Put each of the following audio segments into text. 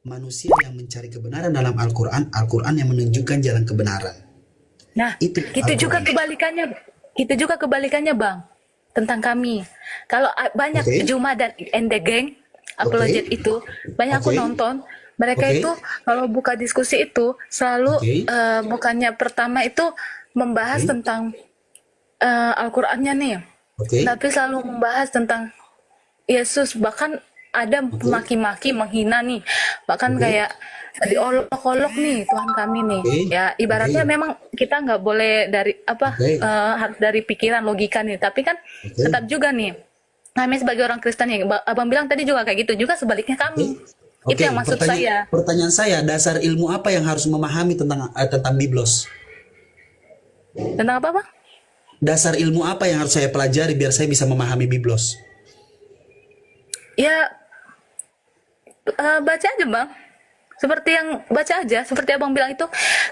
manusia yang mencari kebenaran dalam Al-Quran, Al-Quran yang menunjukkan jalan kebenaran. Nah, Itu itu juga Al-Quran. kebalikannya. Itu juga kebalikannya, Bang. Tentang kami. Kalau banyak Oke, Juma dan Ende Geng, oke, apologet itu, banyak aku oke, nonton. Mereka oke, itu kalau buka diskusi itu selalu oke, bukannya pertama itu membahas oke, tentang Al-Qur'annya nih. oke, Tapi selalu membahas tentang Yesus, bahkan ada oke, maki-maki, menghina nih, bahkan oke, kayak diolok-olok nih Tuhan kami nih. oke, Ya oke, ibaratnya memang kita nggak boleh dari apa oke, harus dari pikiran logika nih, tapi kan oke, tetap juga nih kami sebagai orang Kristen nih, Abang bilang tadi juga kayak gitu juga sebaliknya oke. kami. Itu Oke, yang maksud pertanyaan saya. pertanyaan saya, dasar ilmu apa yang harus memahami tentang Biblos? Tentang apa, Bang? Dasar ilmu apa yang harus saya pelajari biar saya bisa memahami Biblos? Ya baca aja, Bang. Seperti yang baca aja, seperti Abang bilang itu,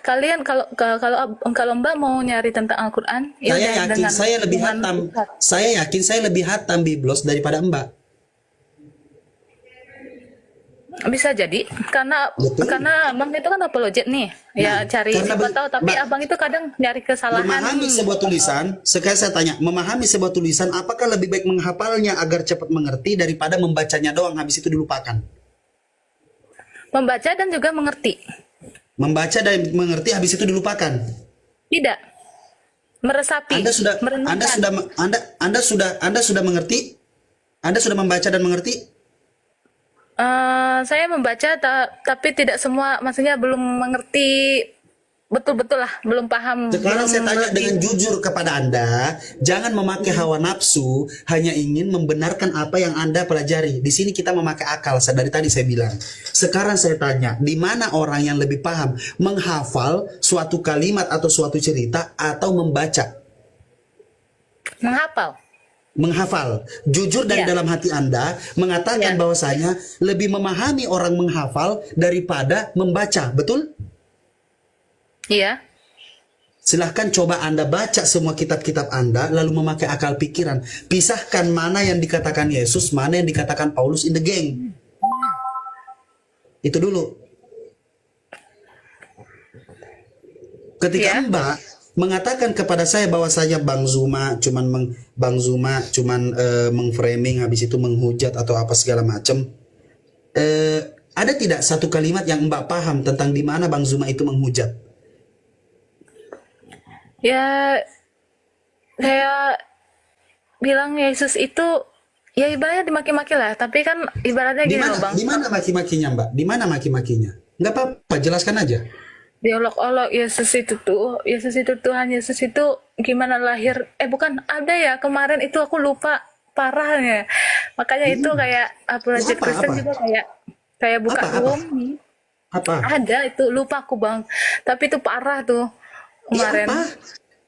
kalian kalau Mbak mau nyari tentang Al-Qur'an, ya Saya udah yakin saya lebih dengan hatam. Ustaz. Saya yakin saya lebih hatam Biblos daripada Mbak. Bisa jadi Betul. karena Abang itu kan apologet nih. Nah, Ya cari karena siapa tahu, tapi Mbak Abang itu kadang nyari kesalahan. memahami sebuah tulisan, sekarang saya tanya, memahami sebuah tulisan apakah lebih baik menghafalnya agar cepat mengerti daripada membacanya doang habis itu dilupakan? Membaca dan juga mengerti. Membaca dan mengerti habis itu dilupakan. Tidak, meresapi, Anda sudah Anda merenungkan. sudah Anda sudah mengerti? Anda sudah membaca dan mengerti? Saya membaca tapi tidak semua, maksudnya belum mengerti betul-betul lah, belum paham, Sekarang belum saya tanya mengerti. dengan jujur kepada Anda, jangan memakai hawa nafsu hanya ingin membenarkan apa yang Anda pelajari. Di sini kita memakai akal, dari tadi saya bilang. Sekarang saya tanya, di mana orang yang lebih paham menghafal suatu kalimat atau suatu cerita atau membaca? Menghafal. Menghafal. Jujur dari Iya, dalam hati Anda mengatakan iya, bahwasanya lebih memahami orang menghafal daripada membaca, betul? iya. Silahkan coba Anda baca semua kitab-kitab Anda, lalu memakai akal pikiran. Pisahkan mana yang dikatakan Yesus, mana yang dikatakan Paulus in the gang. Itu dulu. Ketika Iya. Mbak mengatakan kepada saya bahwasanya Bang Zuma cuman mengframing habis itu menghujat atau apa segala macam. Ada tidak satu kalimat yang Mbak paham tentang di mana Bang Zuma itu menghujat? Ya, saya bilang Yesus itu ya ibaratnya dimaki-maki lah, tapi kan ibaratnya Di gini mana? loh, Bang. Di mana maki-makinya, Mbak? Di mana maki-makinya? Nggak apa-apa, jelaskan aja. Diolok-olok Yesus itu Tuhan, Yesus itu gimana lahir, bukan ada ya kemarin itu aku lupa parahnya. Makanya itu kayak Ya, apologet Kristen apa? juga kayak kayak buka Apa? room nih. Apa? Ada itu, lupa aku, Bang. Tapi itu parah tuh Iya kemarin. apa?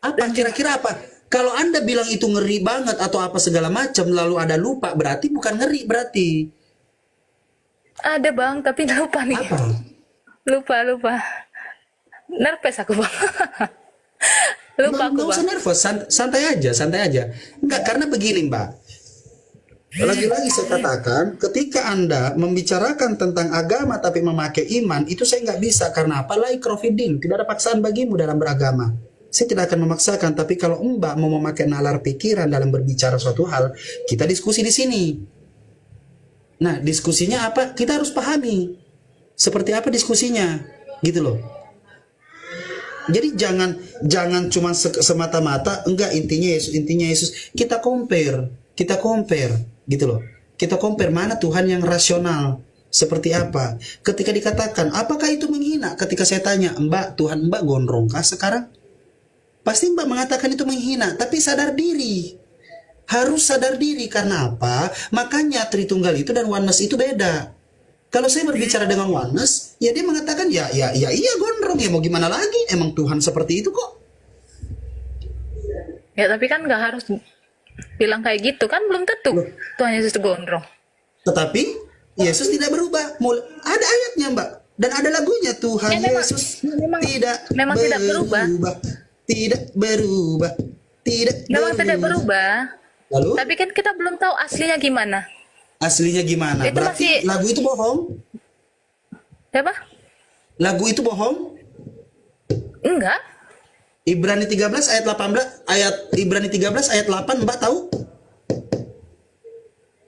Apa? Dan juga Kira-kira apa? Kalau Anda bilang itu ngeri banget atau apa segala macam, lalu ada lupa, berarti bukan ngeri, berarti. ada, Bang, tapi lupa nih. Apa? Lupa. Nervous aku, Bang. Lupa aku, Nggak usah Bang. nervous, santai aja, santai aja. Enggak, karena begini, Mbak. Lagi-lagi saya katakan, ketika Anda membicarakan tentang agama tapi memakai iman, itu saya nggak bisa. Karena apa? Lai krofidin, tidak ada paksaan bagimu dalam beragama. Saya tidak akan memaksakan, tapi kalau Mbak mau memakai nalar pikiran dalam berbicara suatu hal, kita diskusi di sini. Nah, diskusinya apa? Kita harus pahami. Seperti apa diskusinya, gitu loh. Jadi jangan cuma semata-mata enggak intinya Yesus kita compare gitu loh. Kita compare mana Tuhan yang rasional seperti apa. Ketika dikatakan apakah itu menghina? Ketika saya tanya, "Mbak, Tuhan Mbak gondrong kah sekarang?" Pasti Mbak mengatakan itu menghina, tapi sadar diri. Harus sadar diri karena apa? Makanya Tritunggal itu dan oneness itu beda. Kalau saya berbicara dengan oneness, ya dia mengatakan ya iya gondrong ya mau gimana lagi? Emang Tuhan seperti itu kok. Ya, tapi kan nggak harus bilang kayak gitu kan, belum tentu Loh, Tuhan Yesus itu gondrong. tetapi Yesus tidak berubah. Ada ayatnya, Mbak, dan ada lagunya Tuhan Ya memang Yesus memang tidak memang tidak berubah. berubah, tidak berubah, tidak Memang tidak berubah. berubah. Lalu Tapi kan kita belum tahu aslinya gimana. aslinya gimana? Itu Berarti masih lagu itu bohong? Siapa? Lagu itu bohong? Enggak. Ibrani 13 ayat 18 Ibrani 13 ayat 8 Mbak tahu?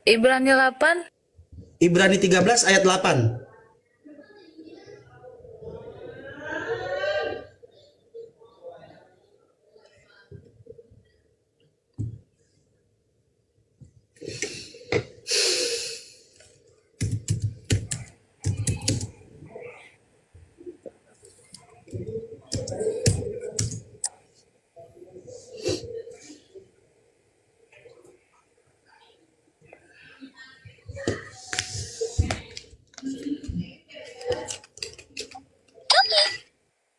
Ibrani 8. Ibrani 13 ayat 8.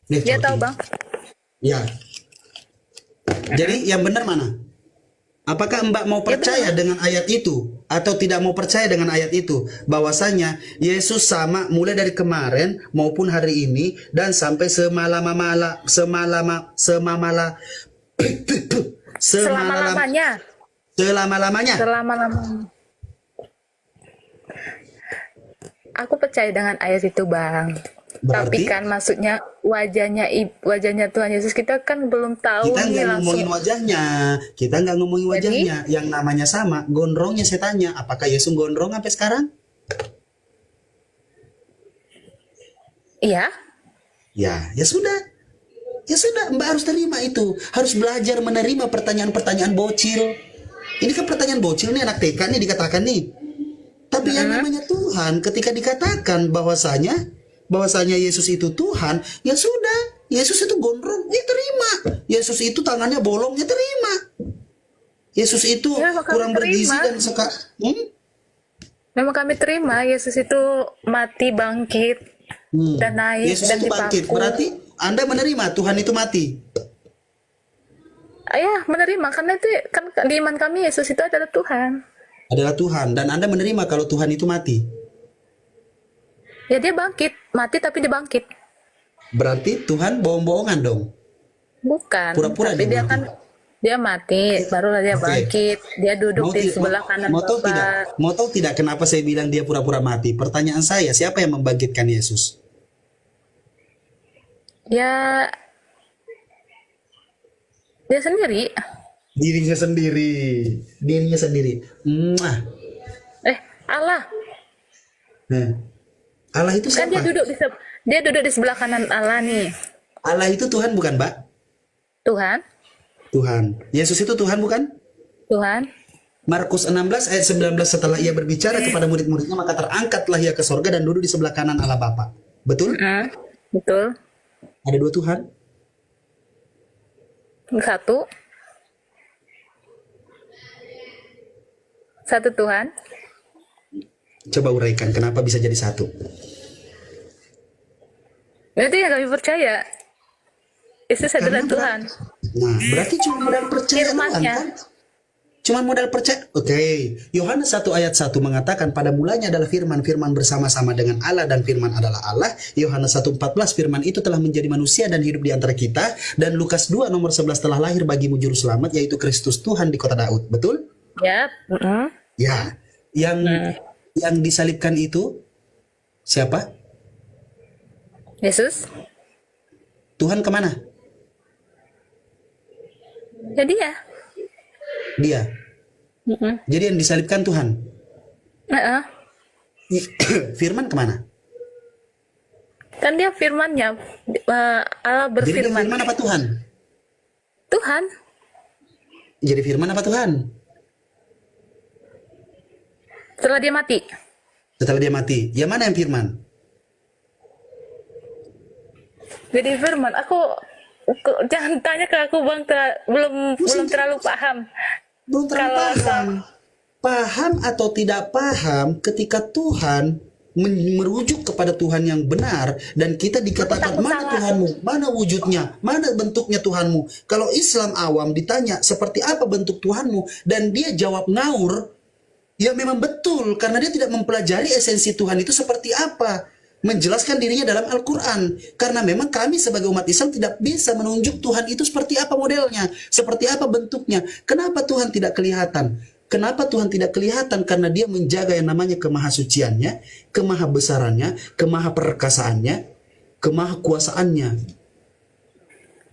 Nih, Dia coba tahu ini. bang. Ya. Jadi yang benar mana? Apakah Mbak mau percaya dengan ayat itu atau tidak mau percaya dengan ayat itu? Bahwasanya Yesus sama mulai dari kemarin maupun hari ini dan sampai semala-lamanya Selama-lamanya. selama-lamanya. Selama-lamanya. Aku percaya dengan ayat itu bang. Tapi Berarti kan maksudnya wajahnya Tuhan Yesus kita kan belum tahu kita nih nggak langsung. ngomongin wajahnya, kita nggak ngomongin Jadi? wajahnya. Yang namanya sama, gondrongnya saya tanya, apakah Yesus gondrong sampai sekarang? Iya. Ya sudah. Ya sudah, Mbak harus terima itu. Harus belajar menerima pertanyaan-pertanyaan bocil. Ini kan pertanyaan bocil nih, anak TK nih dikatakan nih. Tapi yang namanya Tuhan, ketika dikatakan bahwasanya Yesus itu Tuhan, ya sudah. Yesus itu gondrong, ya terima. Yesus itu tangannya bolong, ya terima. Yesus itu Ya, maka kurang bergizi terima. dan suka. Memang kami terima Yesus itu mati bangkit dan naik Yesus dan itu bangkit. dipaku. Berarti Anda menerima Tuhan itu mati. Ya menerima karena itu kan di iman kami Yesus itu adalah Tuhan. Adalah Tuhan. Dan Anda menerima kalau Tuhan itu mati. Ya dia bangkit, mati tapi dia bangkit. Berarti Tuhan bohong-bohongan dong. Bukan. Pura-pura Tapi dia mati. kan dia mati, barulah dia Oke. bangkit. Dia duduk di sebelah kanan mau tahu tidak? Bapa. Mau tahu tidak kenapa saya bilang dia pura-pura mati? Pertanyaan saya, siapa yang membangkitkan Yesus? Ya dia sendiri. Dirinya sendiri. Dirinya sendiri. Mwah. Allah. Nah, Allah itu Kan dia siapa? duduk di sebelah kanan Allah nih. Allah itu Tuhan bukan, Mbak? Tuhan. Tuhan. Yesus itu Tuhan bukan? Tuhan. Markus 16 ayat 19, setelah ia berbicara kepada murid-muridnya maka terangkatlah ia ke sorga dan duduk di sebelah kanan Allah Bapa. Betul? Betul. Ada dua Tuhan? Satu. Satu Tuhan. Coba uraikan kenapa bisa jadi satu. Itu yang kami percaya. Yesus adalah Karena Tuhan. Nah, berarti cuma modal percaya doang Firman-Nya. kan? Cuma modal percaya. Oke. Yohanes 1 ayat 1 mengatakan pada mulanya adalah firman, firman bersama-sama dengan Allah dan firman adalah Allah. Yohanes 1:14 firman itu telah menjadi manusia dan hidup di antara kita, dan Lukas 2 nomor 11 telah lahir bagimu juru selamat yaitu Kristus Tuhan di kota Daud. Betul? Ya. Ya. Yang disalibkan itu siapa? Yesus. Tuhan kemana? Ya dia. Dia. Jadi yang disalibkan Tuhan. Heeh. Firman kemana? Kan dia firman-Nya. Allah Jadi dia berfirman. firman apa Tuhan? Tuhan. Jadi firman apa Tuhan? Setelah dia mati. Setelah dia mati. Yang mana yang firman? Jadi firman. Jangan tanya ke aku bang. Belum terlalu paham. Belum terlalu Kalau paham. Paham atau tidak paham ketika Tuhan merujuk kepada Tuhan yang benar dan kita dikatakan Takut mana salah. Tuhanmu, mana wujudnya, mana bentuknya Tuhanmu. Kalau Islam awam ditanya seperti apa bentuk Tuhanmu dan dia jawab ngaur, ya memang betul karena dia tidak mempelajari esensi Tuhan itu seperti apa. Menjelaskan dirinya dalam Al-Quran. Karena memang kami sebagai umat Islam tidak bisa menunjuk Tuhan itu seperti apa modelnya, seperti apa bentuknya. Kenapa Tuhan tidak kelihatan? Kenapa Tuhan tidak kelihatan? Karena dia menjaga yang namanya kemahasuciannya, kemahabesarannya, kemahaperkasaannya, kemahakuasaannya.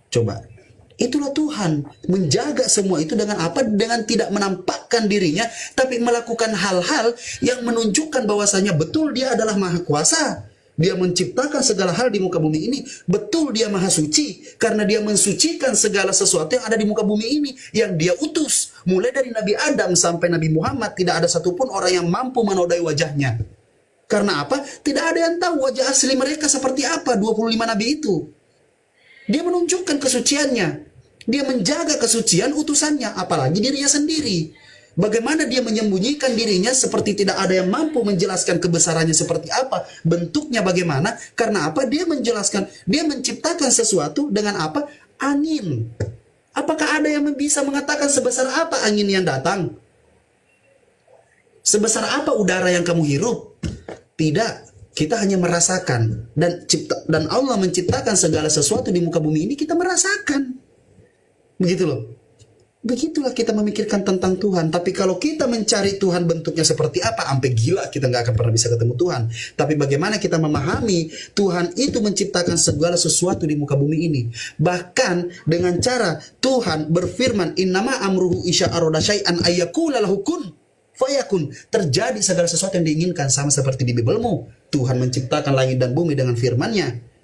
Coba. Itulah Tuhan menjaga semua itu dengan apa? Dengan tidak menampakkan dirinya, tapi melakukan hal-hal yang menunjukkan bahwasanya betul dia adalah maha kuasa. Dia menciptakan segala hal di muka bumi ini. Betul dia maha suci, karena dia mensucikan segala sesuatu yang ada di muka bumi ini, yang dia utus. Mulai dari Nabi Adam sampai Nabi Muhammad, tidak ada satupun orang yang mampu menodai wajahnya. Karena apa? Tidak ada yang tahu wajah asli mereka seperti apa 25 Nabi itu. Dia menunjukkan kesuciannya. Dia menjaga kesucian utusannya, apalagi dirinya sendiri. Bagaimana dia menyembunyikan dirinya seperti tidak ada yang mampu menjelaskan kebesarannya seperti apa, bentuknya bagaimana, karena apa? Dia menjelaskan, dia menciptakan sesuatu dengan apa? Angin. Apakah ada yang bisa mengatakan sebesar apa angin yang datang? Sebesar apa udara yang kamu hirup? Tidak, kita hanya merasakan, dan Allah menciptakan segala sesuatu di muka bumi ini, kita merasakan. Begitu loh. Begitulah kita memikirkan tentang Tuhan. Tapi kalau kita mencari Tuhan bentuknya seperti apa, sampai gila kita nggak akan pernah bisa ketemu Tuhan. Tapi bagaimana kita memahami Tuhan itu menciptakan segala sesuatu di muka bumi ini. Bahkan dengan cara Tuhan berfirman, innama amruhu isya aroda syai'an ayyakula lahu kun fayakun. Terjadi segala sesuatu yang diinginkan, sama seperti di Bibelmu. Tuhan menciptakan langit dan bumi dengan firman-Nya.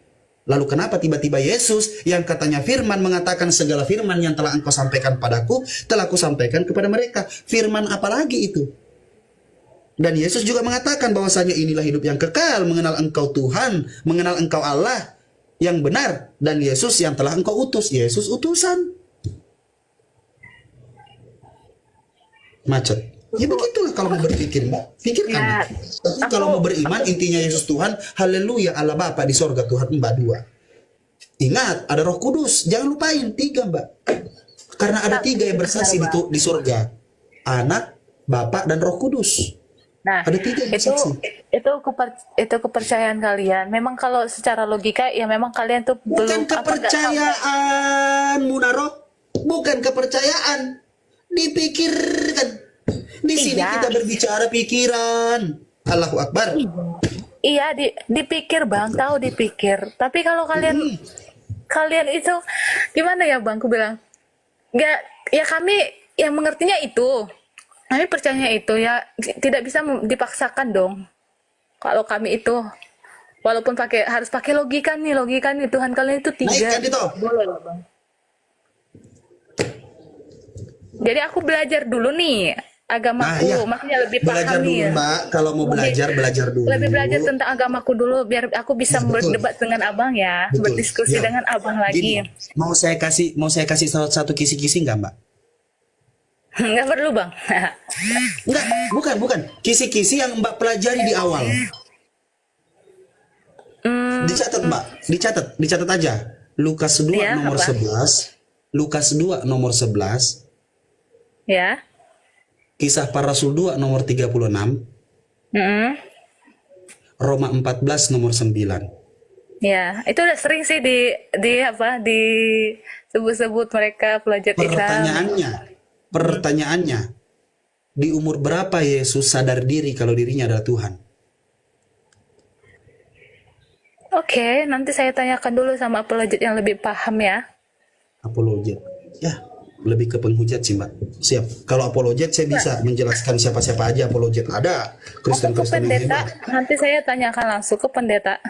Lalu kenapa tiba-tiba Yesus yang katanya firman mengatakan segala firman yang telah engkau sampaikan padaku, telah aku sampaikan kepada mereka. Firman apa lagi itu? Dan Yesus juga mengatakan bahwasanya inilah hidup yang kekal, mengenal engkau Tuhan, mengenal engkau Allah yang benar, dan Yesus yang telah engkau utus. Yesus utusan. Macet. Ya begitulah kalau mau berpikir, Mbak. Pikirkan. Ya, Tapi kalau mau beriman, intinya Yesus Tuhan, haleluya, Allah Bapa di sorga, Tuhan Mbak dua. Ingat, ada Roh Kudus. Jangan lupain, 3, Mbak. Karena ada 3 yang bersaksi di sorga. Anak, Bapa, dan Roh Kudus. Nah, Ada 3 yang bersaksi. itu kepercayaan kalian. Memang kalau secara logika ya memang kalian tuh Bukan belum apa, nggak tahu. kepercayaan, Munaro. Bukan kepercayaan. Dipikirkan. Di sini Iya. kita berbicara pikiran. Allahu Akbar. Iya, dipikir Bang, tahu dipikir. Tapi kalau kalian itu gimana ya Bang? Aku bilang, nggak, ya kami yang mengertinya itu, kami percayanya itu ya tidak bisa dipaksakan dong. Kalau kami itu, walaupun harus pakai logika nih Tuhan kalian itu 3. Naikkan itu. Boleh lah Bang. Jadi aku belajar dulu nih agamaku, ya. maksudnya lebih Belajar paham dulu, nih. Mbak. Kalau mau belajar dulu. Lebih belajar tentang agamaku dulu biar aku bisa Ya, betul. berdebat dengan abang ya, Betul. berdiskusi Ya. dengan abang lagi. Gini, mau saya kasih satu kisi-kisi nggak, Mbak? Nggak perlu Bang. Enggak, bukan. Kisi-kisi yang Mbak pelajari di awal. Dicatat, Mbak. Dicatat aja. Lukas 2 Ya, nomor apa? 11. Lukas 2 nomor 11. Ya. Kisah Para Rasul 2 nomor 36. Mm-mm. Roma 14 nomor 9. Ya, itu udah sering sih di sebut-sebut mereka pelajar Islam. Pertanyaannya, di umur berapa Yesus sadar diri kalau dirinya adalah Tuhan? Oke, nanti saya tanyakan dulu sama pelajar yang lebih paham ya. Apologet. Ya, lebih ke penghujat sih, Mbak. Siap. Kalau apologet saya bisa menjelaskan siapa-siapa aja apologet. Ada Atau ke Kristen-Kristen yang pendeta, hebat. nanti saya tanyakan langsung ke pendeta.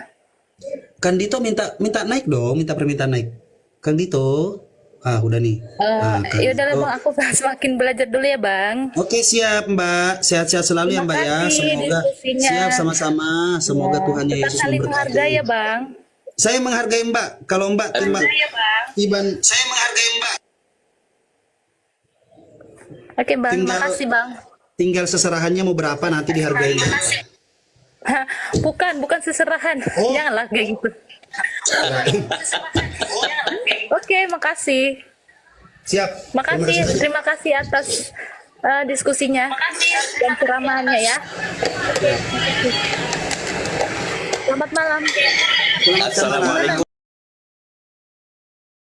Kang Dito minta naik dong, minta permintaan naik. Kang Dito. Udah nih. Kang Yaudah lah Dito. Bang, aku semakin belajar dulu ya Bang. Oke, siap, Mbak. Sehat-sehat selalu ya, Terima Mbak ya. kasih Semoga diskusinya. siap sama-sama. Semoga Tuhan Kita Yesus saling menghargai ya memberkati. Bang. Saya menghargai Mbak. Kalau Mbak terima Ya Bang. Iban, saya menghargai Mbak. Oke Bang, Tinggal- makasih Bang. Tinggal seserahannya mau berapa nanti dihargai Mbak. Hah, bukan seserahan. Oh. Janganlah kayak gitu. Oke, makasih. Siap. Terima kasih atas diskusinya dan ceramahannya ya. Selamat malam. Assalamualaikum.